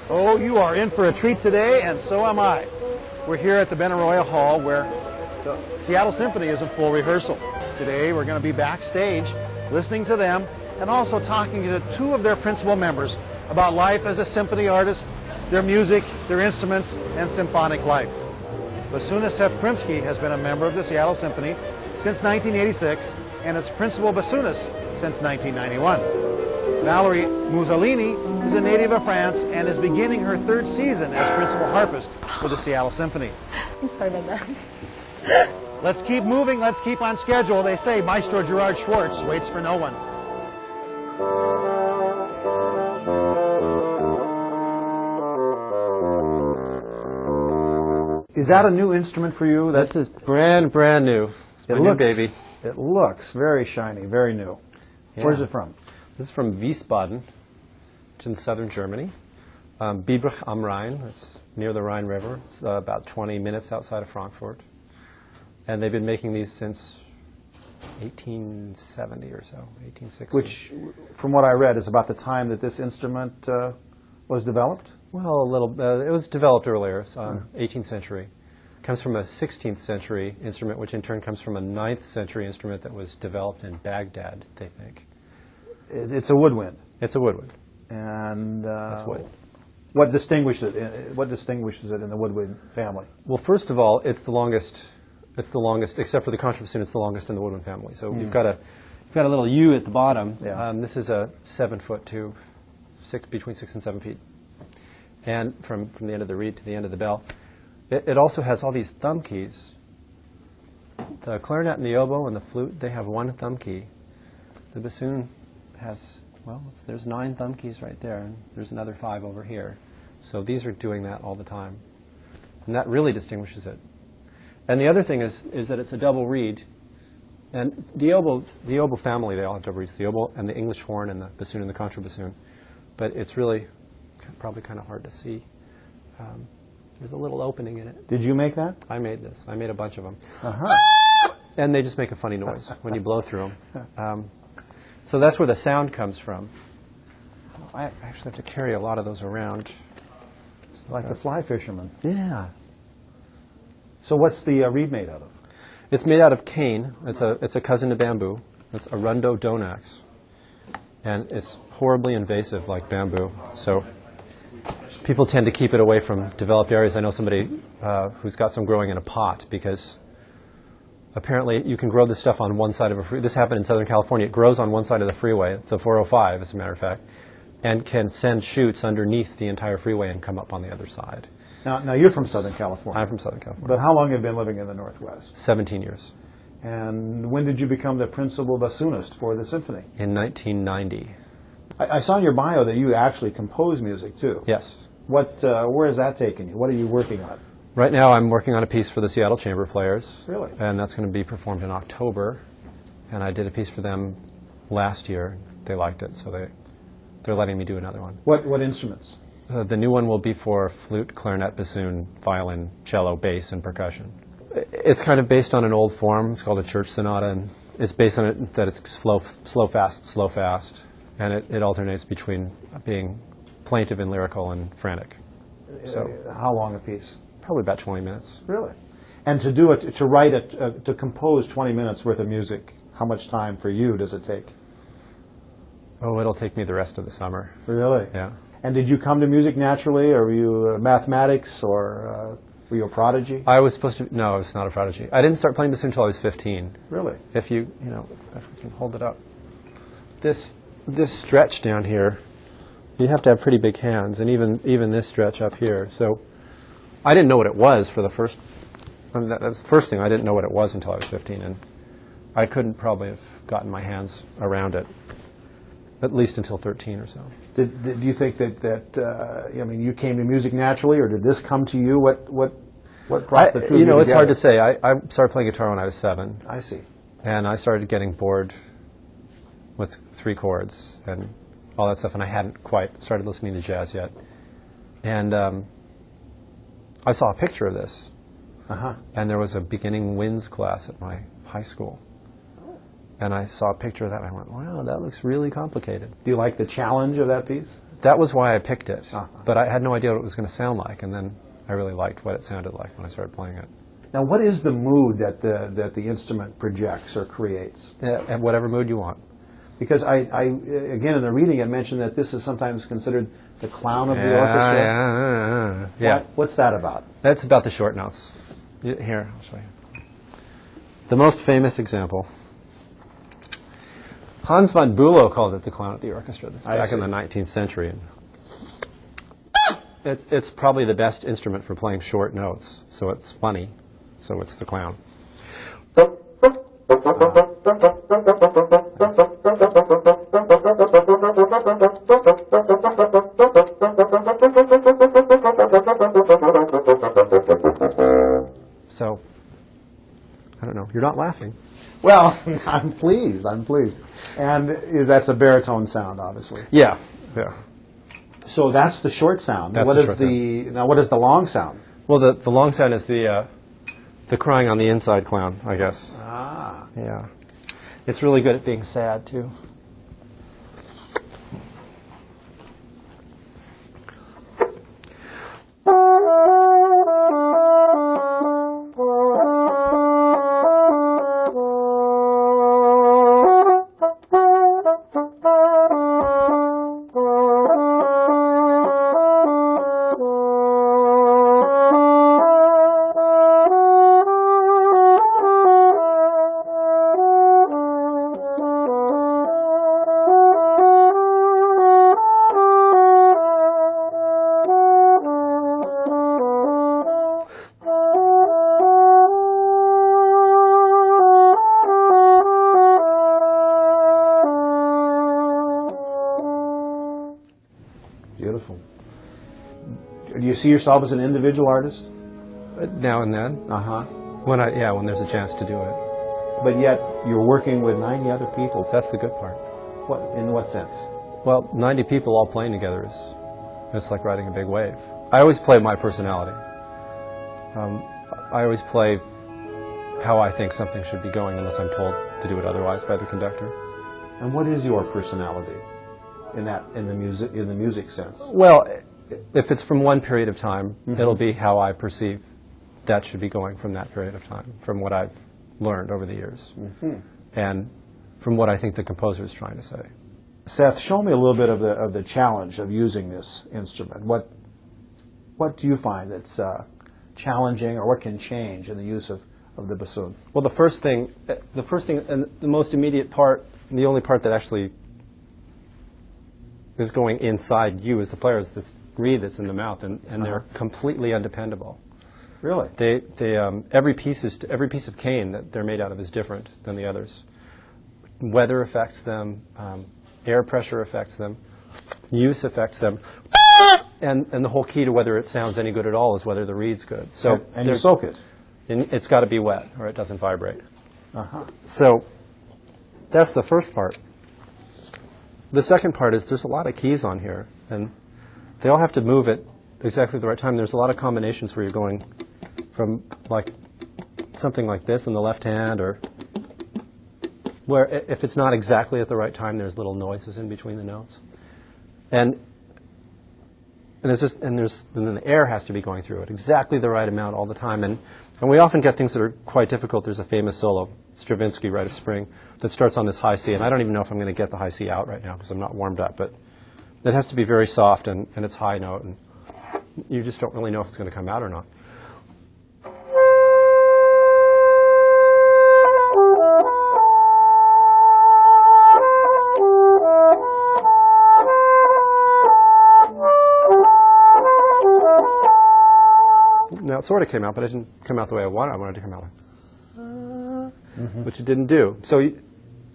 Oh, you are in for a treat today, and so am I. We're here at the Benaroya Hall where the Seattle Symphony is in full rehearsal. Today we're going to be backstage, listening to them, and also talking to two of their principal members about life as a symphony artist, their music, their instruments, and symphonic life. Bassoonist Seth Krimsky has been a member of the Seattle Symphony since 1986 and is principal bassoonist since 1991. Valerie Muzzolini is a native of France and is beginning her third season as principal harpist for the Seattle Symphony. I'm sorry about that. Let's keep moving, let's keep on schedule. They say Maestro Gerard Schwartz waits for no one. Is that a new instrument for you? This is brand new. It's my new baby. It looks very shiny, very new. Yeah. Where's it from? This is from Wiesbaden, which is in southern Germany. Biebrich am Rhein, it's near the Rhine River. It's about 20 minutes outside of Frankfurt. And they've been making these since 1870 or so, 1860. Which, from what I read, is about the time that this instrument was developed? Well, a little. It was developed earlier, 18th century. It comes from a 16th century instrument, which in turn comes from a 9th century instrument that was developed in Baghdad, they think. It's a woodwind. It's a woodwind. And that's wood. What distinguishes it? What distinguishes it in the woodwind family? Well, first of all, it's the longest. It's the longest, except for the contrabassoon. It's the longest in the woodwind family. So you've got a little U at the bottom. Yeah. This is a 7-foot tube, between 6 and 7 feet, and from the end of the reed to the end of the bell. It also has all these thumb keys. The clarinet and the oboe and the flute, they have one thumb key. The bassoon has, well, there's 9 thumb keys right there, and there's another 5 over here. So these are doing that all the time. And that really distinguishes it. And the other thing is that it's a double reed. And the oboe family, they all have double reeds, the oboe and the English horn and the bassoon and the contrabassoon. But it's really probably kind of hard to see. There's a little opening in it. Did you make that? I made this. I made a bunch of them. Uh-huh. And they just make a funny noise when you blow through them. So that's where the sound comes from. I actually have to carry a lot of those around. Like a fly fisherman. Yeah. So what's the reed made out of? It's made out of cane. It's a cousin to bamboo. It's Arundo donax. And it's horribly invasive like bamboo. So people tend to keep it away from developed areas. I know somebody who's got some growing in a pot because apparently you can grow this stuff on one side of a freeway. This happened in Southern California. It grows on one side of the freeway, the 405 as a matter of fact, and can send shoots underneath the entire freeway and come up on the other side. Now you're from Southern California. I'm from Southern California. But how long have you been living in the Northwest? 17 years. And when did you become the principal bassoonist for the symphony? In 1990. I saw in your bio that you actually compose music, too. Yes. Where has that taken you? What are you working on? Right now I'm working on a piece for the Seattle Chamber Players. Really? And that's going to be performed in October. And I did a piece for them last year. They liked it, so they're letting me do another one. What instruments? The new one will be for flute, clarinet, bassoon, violin, cello, bass, and percussion. It's kind of based on an old form. It's called a church sonata, and it's based on it that it's slow, fast, and it alternates between being plaintive and lyrical and frantic. So how long a piece? Probably about 20 minutes. Really? And to do it, to write it, to compose 20 minutes worth of music, how much time for you does it take? Oh, it'll take me the rest of the summer. Really? Yeah. And did you come to music naturally, or were you mathematics, or were you a prodigy? I was supposed to. No, I was not a prodigy. I didn't start playing bassoon until I was 15. Really? If we can hold it up. This stretch down here, you have to have pretty big hands, and even this stretch up here. So I didn't know what it was for the first. I mean, that's the first thing. I didn't know what it was until I was 15, and I couldn't probably have gotten my hands around it, at least until 13 or so. Do you think that I mean, you came to music naturally, or did this come to you? What brought the two of you it's hard together? to say. I started playing guitar when I was 7. I see. And I started getting bored with 3 chords and all that stuff, and I hadn't quite started listening to jazz yet. And I saw a picture of this, and there was a beginning winds class at my high school. And I saw a picture of that, and I went, wow, that looks really complicated. Do you like the challenge of that piece? that was why I picked it. Uh-huh. But I had no idea what it was going to sound like, and then I really liked what it sounded like when I started playing it. Now, what is the mood that the instrument projects or creates? And whatever mood you want. Because I again, in the reading, I mentioned that this is sometimes considered the clown of the orchestra. Yeah. What's that about? That's about the short notes. Here, I'll show you. The most famous example. Hans von Bülow called it the clown of the orchestra. This is back in the 19th century. It's probably the best instrument for playing short notes, so it's funny. So it's the clown. So, I don't know. You're not laughing. Well, I'm pleased. And that's a baritone sound, obviously. Yeah. So that's the short sound. That's what the is short the now? What is the long sound? Well, the long sound is the crying on the inside clown, I guess. Ah. Yeah. It's really good at being sad, too. Beautiful. Do you see yourself as an individual artist? Now and then. Uh-huh. When there's a chance to do it. But yet you're working with 90 other people. That's the good part. In what sense? Well, 90 people all playing together it's like riding a big wave. I always play my personality. I always play how I think something should be going unless I'm told to do it otherwise by the conductor. And what is your personality in the music sense? Well, if it's from one period of time, it'll be how I perceive that should be going from that period of time, from what I've learned over the years, and from what I think the composer is trying to say. Seth, show me a little bit of the challenge of using this instrument. What do you find that's challenging, or what can change in the use of the bassoon? Well, the first thing, and the most immediate part, and the only part that actually is going inside you as the player is this reed that's in the mouth, and they're completely undependable. Really? Every piece of cane that they're made out of is different than the others. Weather affects them, air pressure affects them, use affects them, and the whole key to whether it sounds any good at all is whether the reed's good. So and you soak it. And it's got to be wet, or it doesn't vibrate. Uh-huh. So that's the first part. The second part is there's a lot of keys on here, and they all have to move at exactly the right time. There's a lot of combinations where you're going from like something like this in the left hand, or where if it's not exactly at the right time, there's little noises in between the notes, and then the air has to be going through it exactly the right amount all the time, and we often get things that are quite difficult. There's a famous solo, Stravinsky, Rite of Spring, that starts on this high C, and I don't even know if I'm going to get the high C out right now because I'm not warmed up, but it has to be very soft, and it's high note, and you just don't really know if it's going to come out or not. Now, it sort of came out, but it didn't come out the way I wanted. I wanted it to come out like, which it didn't do. So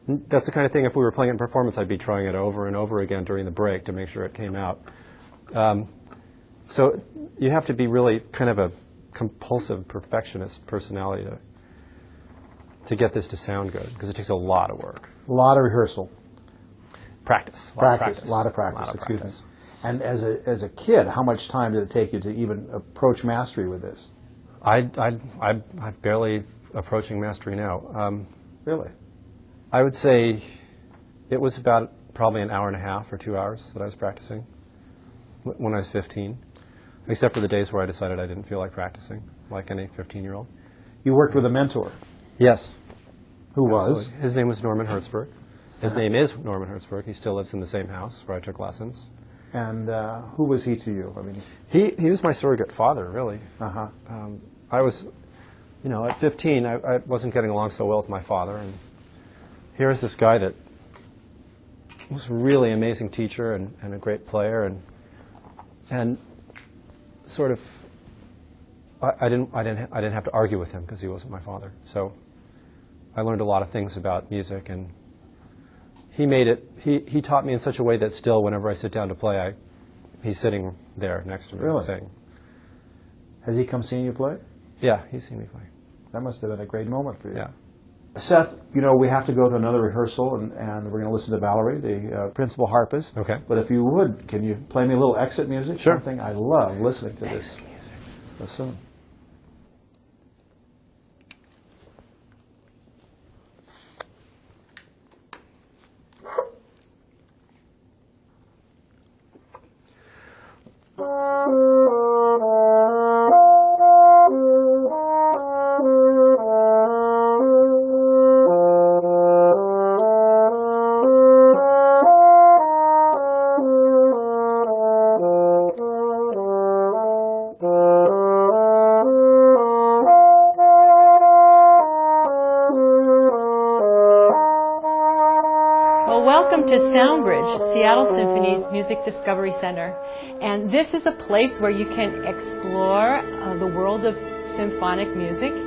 that's the kind of thing, if we were playing it in performance, I'd be trying it over and over again during the break to make sure it came out. So you have to be really kind of a compulsive perfectionist personality to get this to sound good, because it takes a lot of work. A lot of rehearsal. Practice. A lot of practice. Excuse me. And as a kid, how much time did it take you to even approach mastery with this? I'm barely approaching mastery now. Really? I would say it was about probably an hour and a half or 2 hours that I was practicing. when I was 15, except for the days where I decided I didn't feel like practicing, like any 15-year-old. You worked with a mentor. Yes. Who was? Absolutely. His name was Norman Hertzberg. His name is Norman Hertzberg. He still lives in the same house where I took lessons. And who was he to you? I mean, he was my surrogate father, really. uh-huh. I was, at 15, I wasn't getting along so well with my father, and here's this guy that was a really amazing teacher and a great player, and sort of, I didn't have to argue with him because he wasn't my father. So I learned a lot of things about music, and he taught me in such a way that still, whenever I sit down to play, he's sitting there next to me Really? saying. Has he come seen you play? Yeah, he's seen me play. That must have been a great moment for you. Yeah. Seth, we have to go to another rehearsal, and we're going to listen to Valerie, the principal harpist. Okay. But if you would, can you play me a little exit music? Sure. Something I love listening to this. Exit music. Bassoon. Welcome to SOUNDBRIDGE, Seattle Symphony's Music Discovery Center. And this is a place where you can explore the world of symphonic music. Want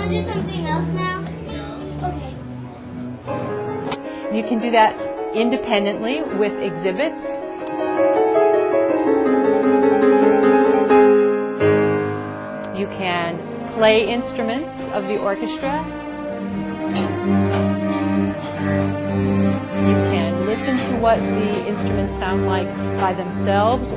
to do something else now? Okay. You can do that independently with exhibits. You can play instruments of the orchestra. You can listen to what the instruments sound like by themselves.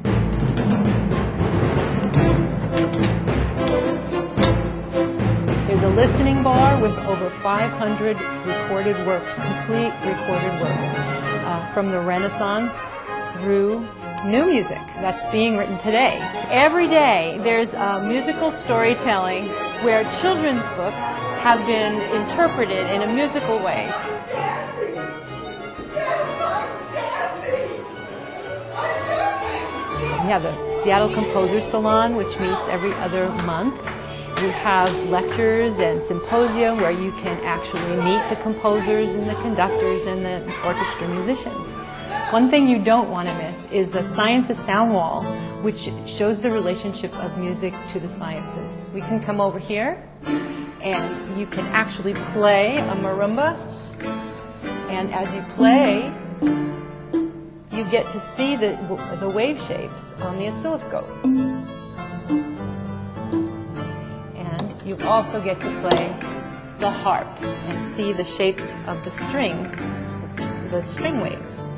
There's a listening bar with over 500 recorded works, complete recorded works, from the Renaissance through new music that's being written today. Every day there's musical storytelling where children's books have been interpreted in a musical way. We have the Seattle Composers Salon, which meets every other month. We have lectures and symposia where you can actually meet the composers and the conductors and the orchestra musicians. One thing you don't want to miss is the Science of Sound wall, which shows the relationship of music to the sciences. We can come over here, and you can actually play a marimba. And as you play, you get to see the wave shapes on the oscilloscope. And you also get to play the harp and see the shapes of the string waves.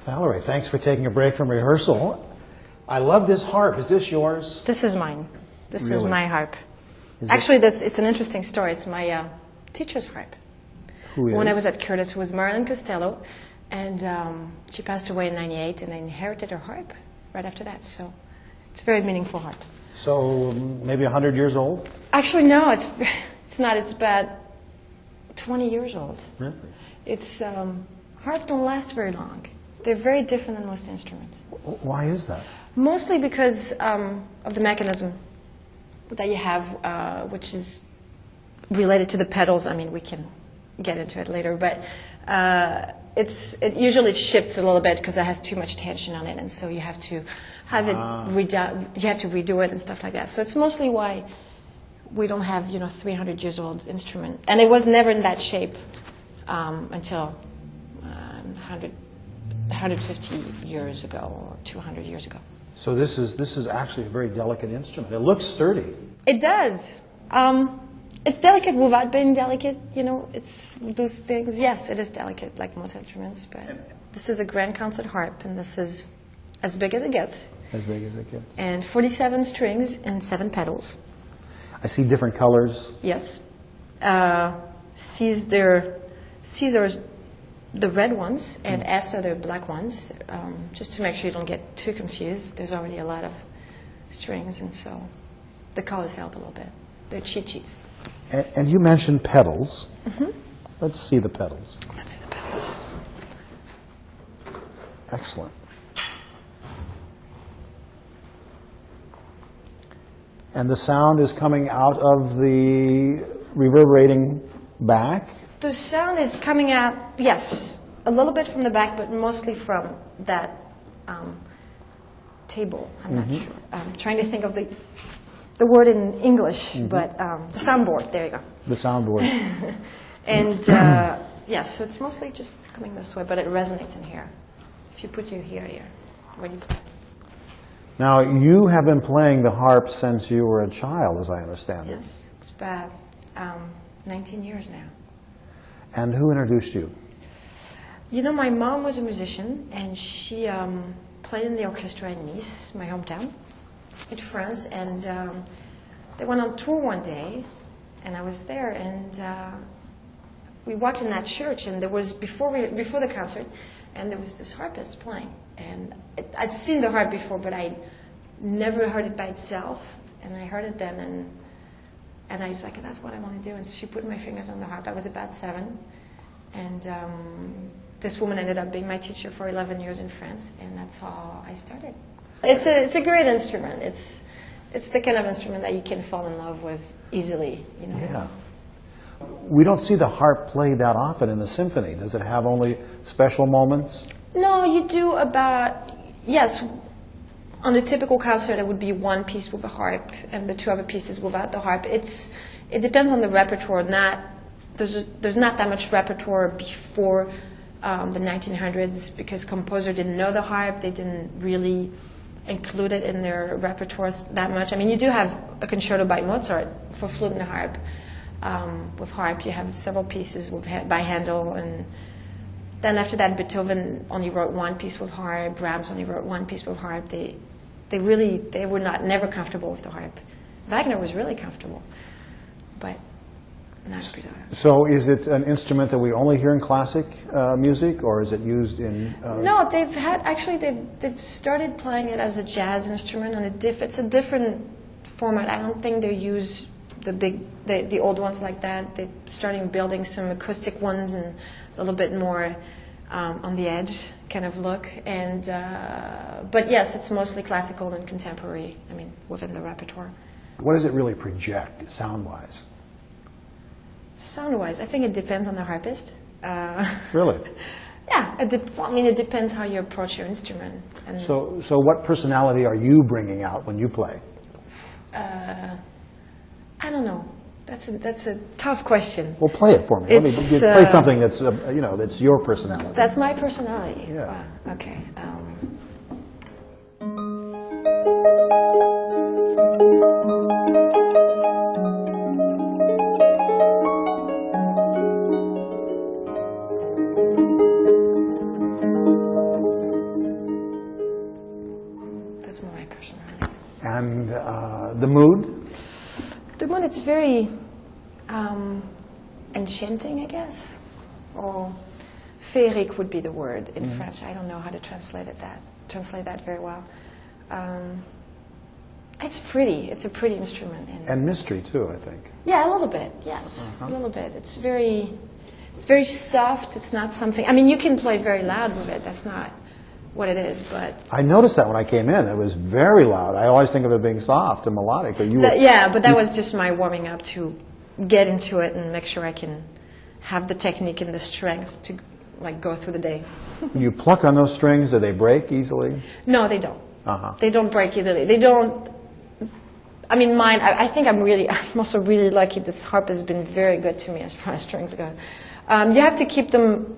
Valerie, thanks for taking a break from rehearsal. I love this harp. Is this yours? This is mine. This is Really? my harp. Is Actually, it's an interesting story. It's my teacher's harp. Who is? When I was at Curtis, who was Marilyn Costello, and she passed away in '98, and I inherited her harp right after that. So it's a very meaningful harp. So maybe 100 years old? Actually, no, it's not. It's about 20 years old. Really? It's harp don't last very long. They're very different than most instruments. Why is that? Mostly because of the mechanism that you have, which is related to the pedals. I mean, we can get into it later, but it usually shifts a little bit because it has too much tension on it, and so you have to have it you have to redo it and stuff like that. So it's mostly why we don't have 300 years old instrument, and it was never in that shape until 150 years ago or 200 years ago. So this is actually a very delicate instrument. It looks sturdy. It does. It's delicate without being delicate, it's those things. Yes, it is delicate, like most instruments, but this is a grand concert harp, and this is as big as it gets. As big as it gets. And 47 strings and 7 pedals. I see different colors. Yes. C's are the red ones, and F's are the black ones, just to make sure you don't get too confused. There's already a lot of strings, and so the colors help a little bit. They're cheat sheets. And you mentioned pedals. Mm-hmm. Let's see the pedals. Let's see the pedals. Excellent. And the sound is coming out of the reverberating back? The sound is coming out, yes, a little bit from the back, but mostly from that table. I'm not sure. I'm trying to think of the word in English, but the soundboard, there you go. The soundboard. And yes, so it's mostly just coming this way, but it resonates in here. If you put your ear here, when you play. Now, you have been playing the harp since you were a child, as I understand it. Yes, it's about 19 years now. And who introduced you? My mom was a musician, and she played in the orchestra in Nice, my hometown, in France, and they went on tour one day, and I was there, and we walked in that church, and there was, before the concert, and there was this harpist playing, and I'd seen the harp before, but I never heard it by itself, and I heard it then, and I was like, that's what I want to do, and she put my fingers on the harp. I was about 7, and this woman ended up being my teacher for 11 years in France, and that's how I started. It's a great instrument. It's the kind of instrument that you can fall in love with easily, Yeah. We don't see the harp played that often in the symphony. Does it have only special moments? No, you do yes, on a typical concert it would be one piece with a harp and the 2 other pieces without the harp. It depends on the repertoire. There's not that much repertoire before the 1900s because composers didn't know the harp. They didn't really include it in their repertoires that much. I mean, you do have a concerto by Mozart for flute and harp. With harp, you have several pieces by Handel, and then after that, Beethoven only wrote 1 piece with harp. Brahms only wrote 1 piece with harp. They were never comfortable with the harp. Wagner was really comfortable, but not Beethoven. So, is it an instrument that we only hear in classic music, or is it used in? No, they've started playing it as a jazz instrument, and it's a different format. I don't think they use the old ones like that. They're starting building some acoustic ones and a little bit more on the edge kind of look. And but yes, it's mostly classical and contemporary. I mean, within the repertoire. What does it really project, sound-wise? Sound-wise, I think it depends on the harpist. Really? Yeah, it depends how you approach your instrument. And So what personality are you bringing out when you play? I don't know. That's a tough question. Well, play it for me. Let me play something that's that's your personality. That's my personality. Yeah. Wow. Okay. That's more my personality. And the mood? The one, it's very enchanting, I guess, or féerique would be the word in French. I don't know how to translate that very well. It's pretty. It's a pretty instrument. And mystery too, I think. Yeah, a little bit. Yes, a little bit. It's very soft. It's not something. I mean, you can play very loud with it. That's not what it is, but I noticed that when I came in, it was very loud. I always think of it being soft and melodic, but yeah, but that was just my warming up to get into it and make sure I can have the technique and the strength to like go through the day. When you pluck on those strings, do they break easily? No, they don't. Uh-huh. They don't break easily. They don't. I mean, mine. I think I'm also really lucky. This harp has been very good to me as far as strings go. You have to keep them,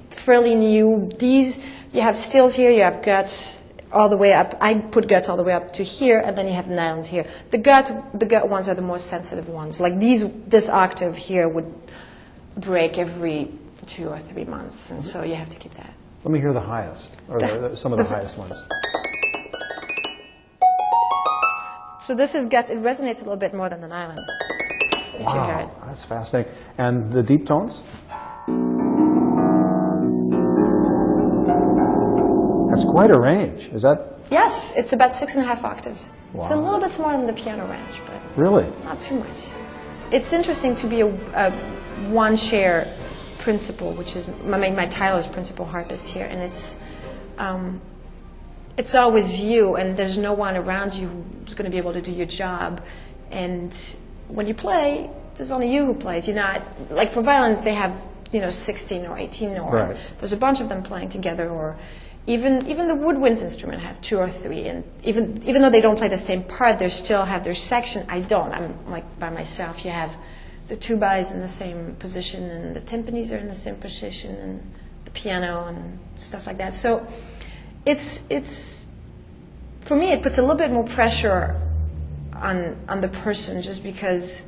fairly new. These, you have stills here. You have guts all the way up. I put guts all the way up to here, and then you have nylons here. The gut ones are the most sensitive ones. Like this octave here would break every 2 or 3 months, and so you have to keep that. Let me hear the highest, or some of the highest ones. So this is guts. It resonates a little bit more than the nylon. If you hear it. That's fascinating. And the deep tones? That's quite a range. Is that? Yes, it's about 6.5 octaves. Wow. It's a little bit smaller than the piano range, but Really? not too much. It's interesting to be a one-share principal, which is, my title is principal harpist here, and it's always you, and there's no one around you who's going to be able to do your job. And when you play, there's only you who plays. You're not, like for violins, they have 16 or 18, or Right. there's a bunch of them playing together, or even the woodwinds instrument have 2 or 3, and even though they don't play the same part, they still have their section. I don't. I'm like by myself. You have the tuba is in the same position, and the timpanis are in the same position, and the piano and stuff like that. So it's for me, it puts a little bit more pressure on the person, just because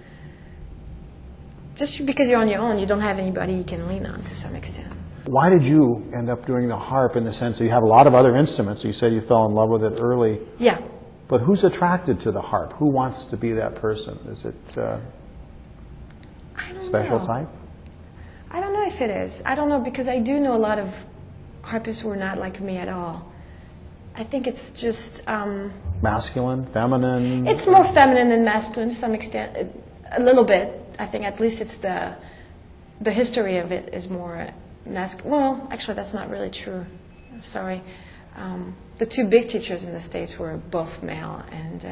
you're on your own, you don't have anybody you can lean on to some extent. Why did you end up doing the harp, in the sense that you have a lot of other instruments? You said you fell in love with it early. Yeah. But who's attracted to the harp? Who wants to be that person? Is it I don't special know. type? I don't know if it is. I don't know, because I do know a lot of harpists who are not like me at all. I think it's just... Masculine, feminine? It's more feminine than masculine to some extent, a little bit. I think at least it's the history of it is more masculine. Well, actually, that's not really true. Sorry. The 2 big teachers in the States were both male, and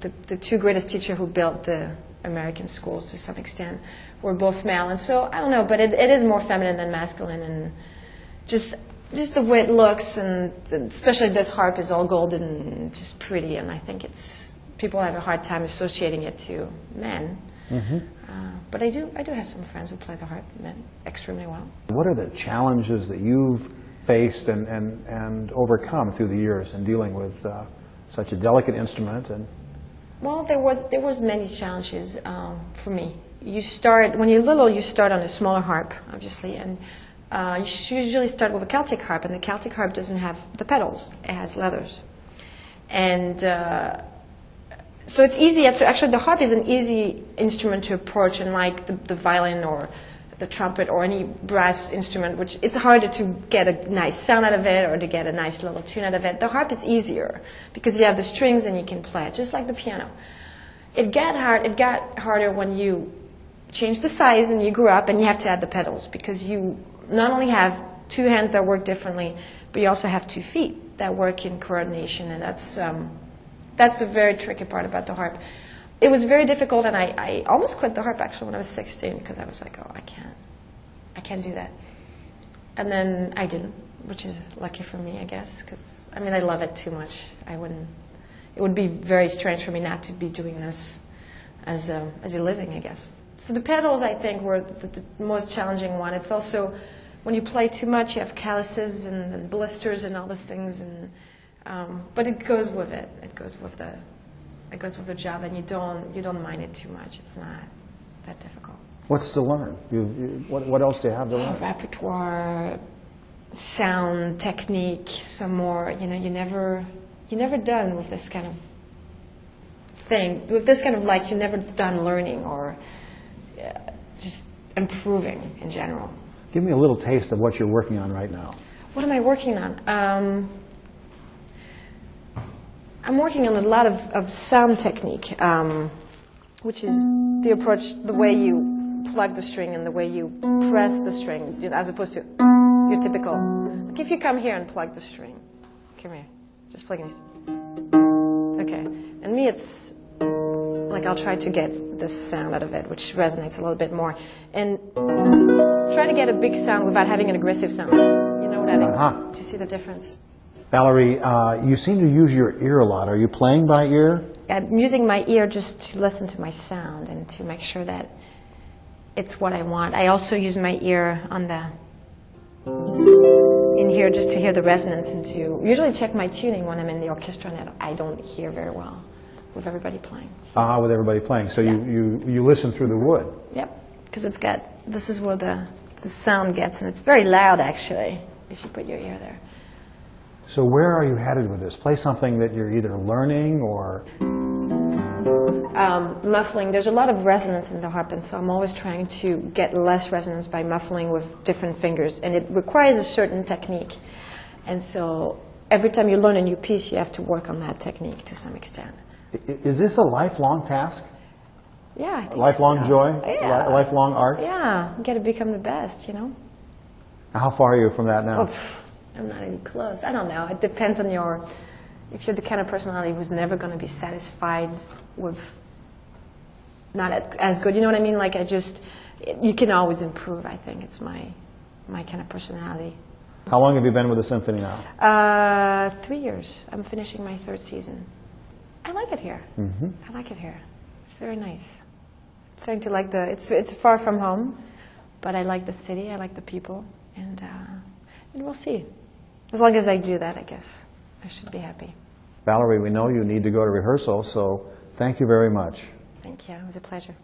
the 2 greatest teachers who built the American schools to some extent were both male. And so, I don't know, but it is more feminine than masculine, and just the way it looks, and especially this harp is all golden and just pretty, and I think people have a hard time associating it to men. Mm-hmm. But I do have some friends who play the harp extremely well. What are the challenges that you've faced and overcome through the years in dealing with such a delicate instrument? And well, there was many challenges for me. When you're little, you start on a smaller harp, obviously, and you usually start with a Celtic harp, and the Celtic harp doesn't have the pedals; it has leathers, and so it's easy. Actually, the harp is an easy instrument to approach, unlike the violin or the trumpet or any brass instrument, which it's harder to get a nice sound out of it or to get a nice little tune out of it. The harp is easier because you have the strings and you can play it, just like the piano. It got harder when you change the size and you grew up and you have to add the pedals, because you not only have 2 hands that work differently, but you also have 2 feet that work in coordination, and that's the very tricky part about the harp. It was very difficult, and I almost quit the harp actually when I was 16, because I was like, oh, I can't do that. And then I didn't, which is lucky for me, I guess, because I love it too much. It would be very strange for me not to be doing this as a living, I guess. So the pedals, I think, were the most challenging one. It's also, when you play too much, you have calluses and blisters and all those things, and but it goes with it. It goes with the job, and you don't mind it too much. It's not that difficult. what's to learn? What else do you have to learn? Repertoire, sound, technique, some more. You're never done with this kind of thing. With this kind of you're never done learning or just improving in general. Give me a little taste of what you're working on right now. What am I working on? I'm working on a lot of sound technique, which is the approach, the way you plug the string and the way you press the string, as opposed to your typical. Like if you come here and plug the string, come here, just plugging this. Okay, and me it's Like I'll try to get this sound out of it, which resonates a little bit more. And try to get a big sound without having an aggressive sound. You know what I mean? Do you see the difference? Valerie, you seem to use your ear a lot. Are you playing by ear? I'm using my ear just to listen to my sound and to make sure that it's what I want. I also use my ear on in here just to hear the resonance and to usually check my tuning when I'm in the orchestra and I don't hear very well with everybody playing. So. With everybody playing. So you listen through the wood. Yep, because this is where the sound gets, and it's very loud actually if you put your ear there. So where are you headed with this? Play something that you're either learning or... Muffling. There's a lot of resonance in the harp, and so I'm always trying to get less resonance by muffling with different fingers, and it requires a certain technique. And so every time you learn a new piece, you have to work on that technique to some extent. Is this a lifelong task? Yeah, I think lifelong so. joy? Yeah. Lifelong art? Yeah, you got to become the best, you know. How far are you from that now? I'm not even close. I don't know. It depends on if you're the kind of personality who's never going to be satisfied with not as good, you know what I mean? Like you can always improve, I think. It's my kind of personality. How long have you been with the symphony now? 3 years. I'm finishing my 3rd season. I like it here. Mm-hmm. I like it here. It's very nice. I'm starting to like it's far from home, but I like the city, I like the people, and we'll see. As long as I do that, I guess I should be happy. Valerie, we know you need to go to rehearsal, so thank you very much. Thank you. It was a pleasure.